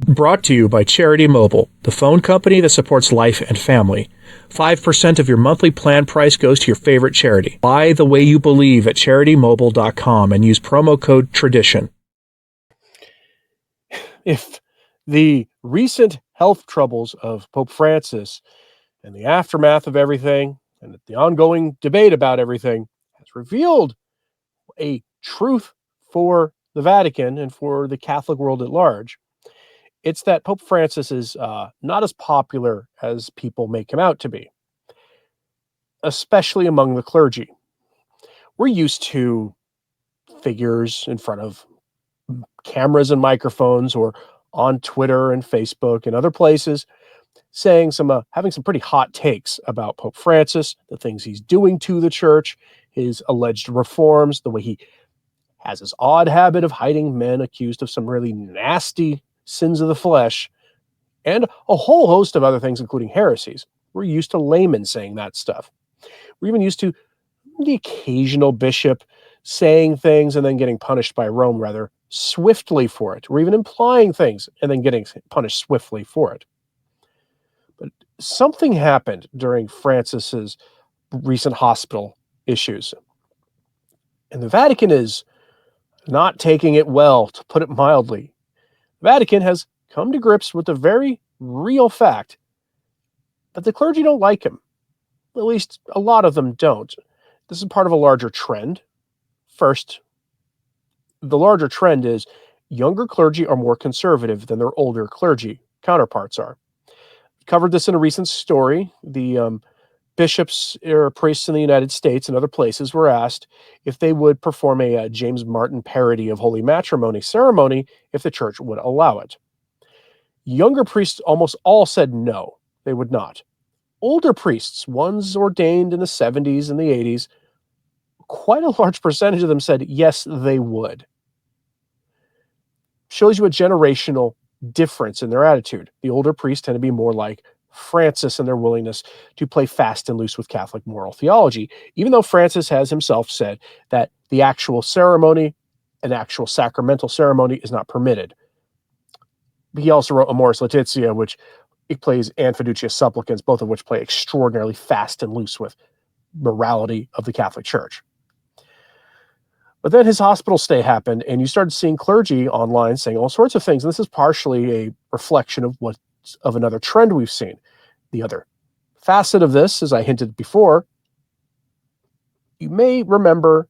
Brought to you by Charity Mobile, the phone company that supports life and family. 5% of your monthly plan price goes to your favorite charity. Buy the way you believe at CharityMobile.com and use promo code TRADITION. If the recent health troubles of Pope Francis and the aftermath of everything and the ongoing debate about everything has revealed a truth for the Vatican and for the Catholic world at large, it's that Pope Francis is not as popular as people make him out to be, especially among the clergy. We're used to figures in front of cameras and microphones or on Twitter and Facebook and other places saying having some pretty hot takes about Pope Francis, the things he's doing to the church, his alleged reforms, the way he has this odd habit of hiding men accused of some really nasty sins of the flesh, and a whole host of other things, including heresies. We're used to laymen saying that stuff. We're even used to the occasional bishop saying things and then getting punished by Rome rather swiftly for it. We're even implying things and then getting punished swiftly for it. But something happened during Francis's recent hospital issues. And the Vatican is not taking it well, to put it mildly. The Vatican has come to grips with the very real fact that the clergy don't like him. At least a lot of them don't. This is part of a larger trend. First, the larger trend is younger clergy are more conservative than their older clergy counterparts are. We covered this in a recent story. The bishops or priests in the United States and other places were asked if they would perform a James Martin parody of holy matrimony ceremony if the church would allow it. Younger priests almost all said no, they would not. Older priests, ones ordained in the 70s and the 80s, quite a large percentage of them said yes, they would. Shows you a generational difference in their attitude. The older priests tend to be more like Francis in their willingness to play fast and loose with Catholic moral theology, even though Francis has himself said that the actual ceremony, an actual sacramental ceremony, is not permitted. He also wrote Amoris Laetitia, which he plays and Fiducia Supplicans, both of which play extraordinarily fast and loose with morality of the Catholic Church. But then his hospital stay happened, and you started seeing clergy online saying all sorts of things. And this is partially a reflection of another trend we've seen. The other facet of this, as I hinted before, you may remember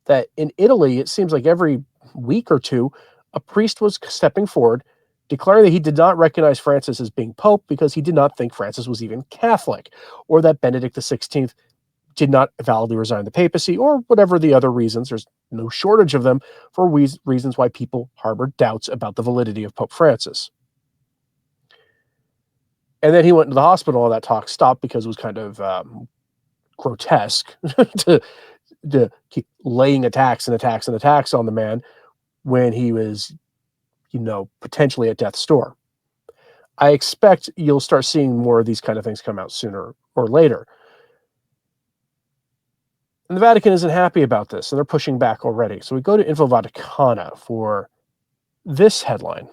that in Italy, it seems like every week or two, a priest was stepping forward, declaring that he did not recognize Francis as being Pope because he did not think Francis was even Catholic, or that Benedict XVI did not validly resign the papacy, or whatever the other reasons. There's no shortage of them for reasons why people harbor doubts about the validity of Pope Francis. And then he went to the hospital, and that talk stopped because it was kind of grotesque to keep laying attacks and attacks and attacks on the man when he was, potentially at death's door. I expect you'll start seeing more of these kind of things come out sooner or later. And the Vatican isn't happy about this, and they're pushing back already. So we go to Info Vaticana for this headline.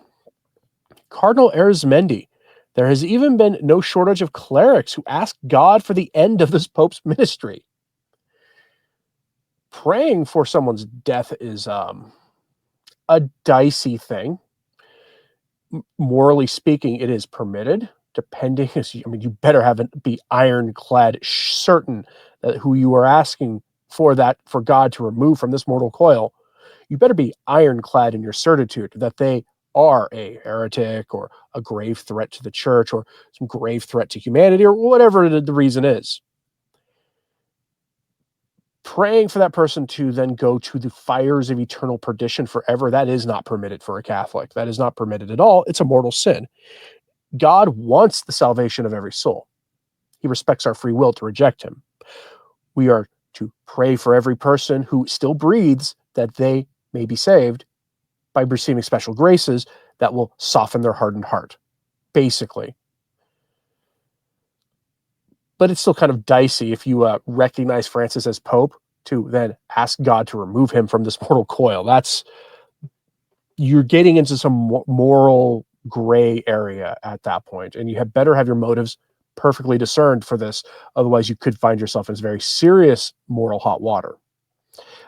Cardinal Arizmendi. There has even been no shortage of clerics who ask God for the end of this Pope's ministry. Praying for someone's death is a dicey thing. Morally speaking, it is permitted, depending. You better be ironclad certain that who you are asking for God to remove from this mortal coil, you better be ironclad in your certitude that they are a heretic or a grave threat to the church or some grave threat to humanity or whatever the reason is. Praying for that person to then go to the fires of eternal perdition forever, that is not permitted for a Catholic. That is not permitted at all. It's a mortal sin. God wants the salvation of every soul. He respects our free will to reject him. We are to pray for every person who still breathes that they may be saved by receiving special graces that will soften their hardened heart, basically. But it's still kind of dicey if you recognize Francis as Pope to then ask God to remove him from this mortal coil. You're getting into some moral gray area at that point, and you had better have your motives perfectly discerned for this. Otherwise, you could find yourself in very serious moral hot water.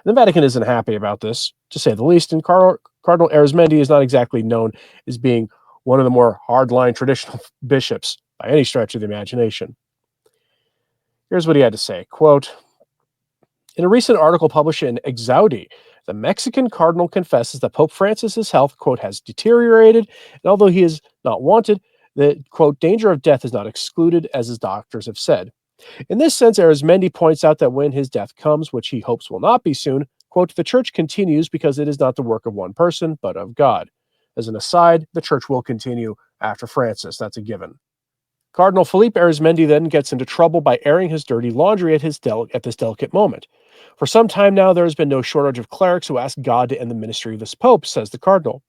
The Vatican isn't happy about this, to say the least, and Cardinal Arizmendi is not exactly known as being one of the more hardline traditional bishops by any stretch of the imagination. Here's what he had to say, quote, "In a recent article published in Exaudi, the Mexican cardinal confesses that Pope Francis's health, quote, has deteriorated, and although he is not wanted, the, quote, danger of death is not excluded, as his doctors have said. In this sense, Arizmendi points out that when his death comes, which he hopes will not be soon, quote, the church continues because it is not the work of one person, but of God. As an aside, the church will continue after Francis. That's a given." Cardinal Philippe Arizmendi then gets into trouble by airing his dirty laundry at this delicate moment. "For some time now, there has been no shortage of clerics who ask God to end the ministry of this pope," says the cardinal.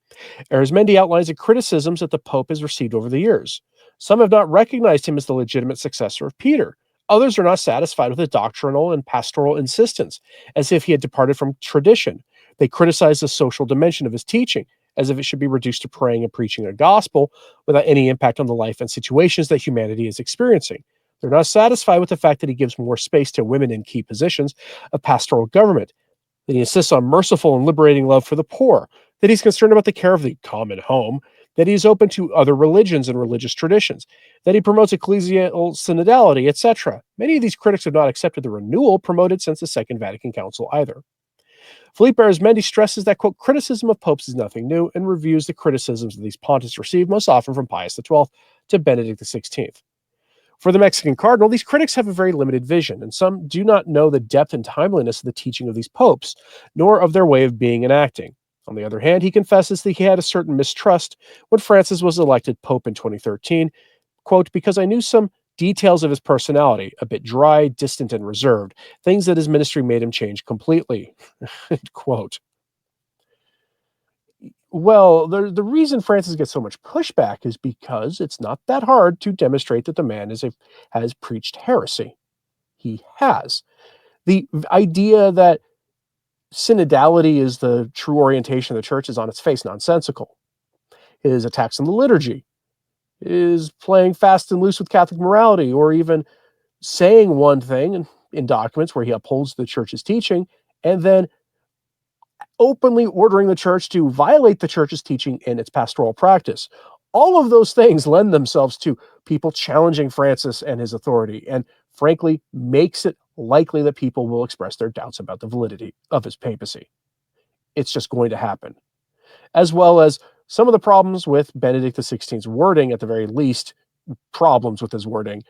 Arizmendi outlines the criticisms that the Pope has received over the years. Some have not recognized him as the legitimate successor of Peter. Others are not satisfied with his doctrinal and pastoral insistence, as if he had departed from tradition. They criticize the social dimension of his teaching, as if it should be reduced to praying and preaching a gospel without any impact on the life and situations that humanity is experiencing. They're not satisfied with the fact that he gives more space to women in key positions of pastoral government, that he insists on merciful and liberating love for the poor, that he's concerned about the care of the common home, that he is open to other religions and religious traditions, that he promotes ecclesial synodality, etc. Many of these critics have not accepted the renewal promoted since the Second Vatican Council either. Philippe Arizmendi stresses that, quote, criticism of popes is nothing new, and reviews the criticisms that these pontiffs received most often from Pius XII to Benedict XVI. For the Mexican cardinal, these critics have a very limited vision, and some do not know the depth and timeliness of the teaching of these popes, nor of their way of being and acting. On the other hand, he confesses that he had a certain mistrust when Francis was elected pope in 2013, quote, because I knew some details of his personality, a bit dry, distant, and reserved, things that his ministry made him change completely, quote. Well, the reason Francis gets so much pushback is because it's not that hard to demonstrate that the man has preached heresy. He has. The idea that synodality is the true orientation of the church is on its face nonsensical. His attacks on the liturgy, is playing fast and loose with Catholic morality, or even saying one thing in documents where he upholds the church's teaching, and then openly ordering the church to violate the church's teaching in its pastoral practice. All of those things lend themselves to people challenging Francis and his authority, and frankly, makes it likely that people will express their doubts about the validity of his papacy. It's just going to happen. As well as some of the problems with Benedict XVI's wording, at the very least, problems with his wording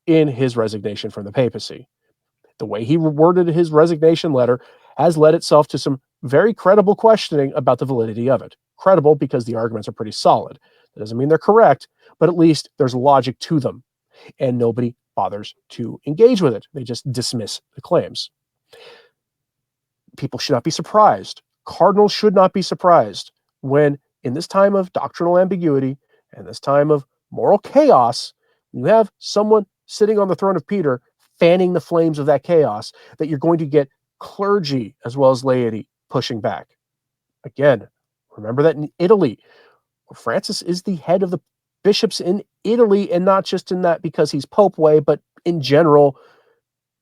in his resignation from the papacy. The way he worded his resignation letter has led itself to some very credible questioning about the validity of it. Credible because the arguments are pretty solid. That doesn't mean they're correct, but at least there's logic to them, and nobody bothers to engage with it. They just dismiss the claims. People should not be surprised. Cardinals should not be surprised when, in this time of doctrinal ambiguity and this time of moral chaos, you have someone sitting on the throne of Peter fanning the flames of that chaos, that you're going to get clergy as well as laity pushing back. Again, remember that in Italy, Francis is the head of the bishops in Italy, and not just in that because he's Pope way, but in general,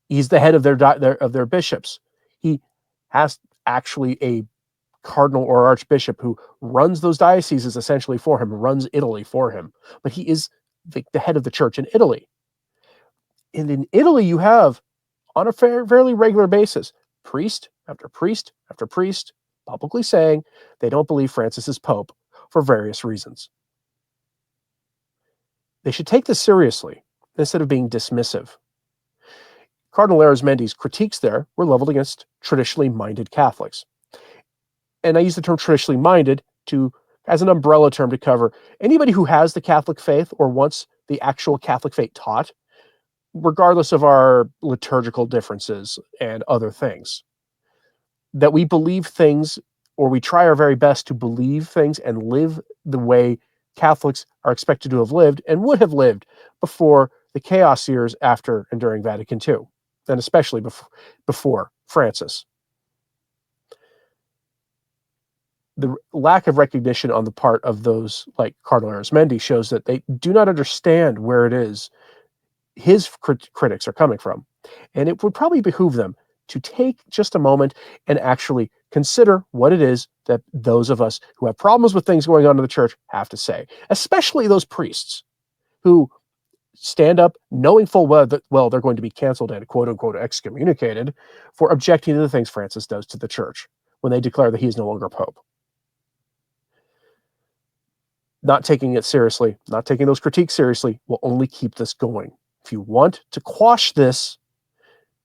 he's the head of their bishops. He has actually a cardinal or archbishop who runs those dioceses essentially for him, runs Italy for him. But he is the head of the church in Italy. And in Italy, you have, on a fairly regular basis, priest after priest after priest publicly saying they don't believe Francis is Pope for various reasons. They should take this seriously instead of being dismissive. Cardinal Arizmendi's critiques there were leveled against traditionally minded Catholics. And I use the term traditionally minded as an umbrella term to cover anybody who has the Catholic faith or wants the actual Catholic faith taught, regardless of our liturgical differences and other things. That we believe things, or we try our very best to believe things and live the way Catholics are expected to have lived and would have lived before the chaos years after and during Vatican II, and especially before Francis. The lack of recognition on the part of those like Cardinal Arismendi shows that they do not understand where it is his critics are coming from. And it would probably behoove them to take just a moment and actually consider what it is that those of us who have problems with things going on in the church have to say, especially those priests who stand up knowing full well that, well, they're going to be canceled and quote unquote excommunicated for objecting to the things Francis does to the church when they declare that he is no longer Pope. Not taking it seriously, not taking those critiques seriously, will only keep this going. If you want to quash this,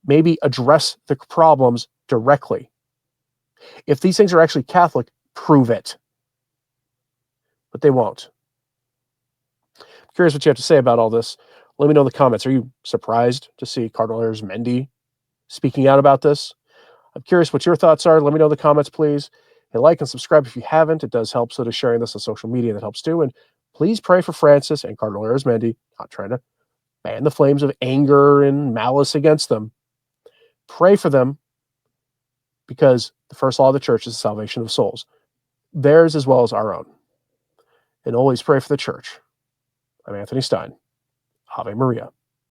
maybe address the problems directly. If these things are actually Catholic, prove it. But they won't. I'm curious what you have to say about all this. Let me know in the comments. Are you surprised to see Cardinal Arismendi speaking out about this? I'm curious what your thoughts are. Let me know in the comments, please. And like and subscribe if you haven't. It does help. So does sharing this on social media. That helps too. And please pray for Francis and Cardinal Arismendi. Not trying to fan the flames of anger and malice against them. Pray for them, because the first law of the church is the salvation of souls, theirs as well as our own. And always pray for the church. I'm Anthony Stine. Ave Maria.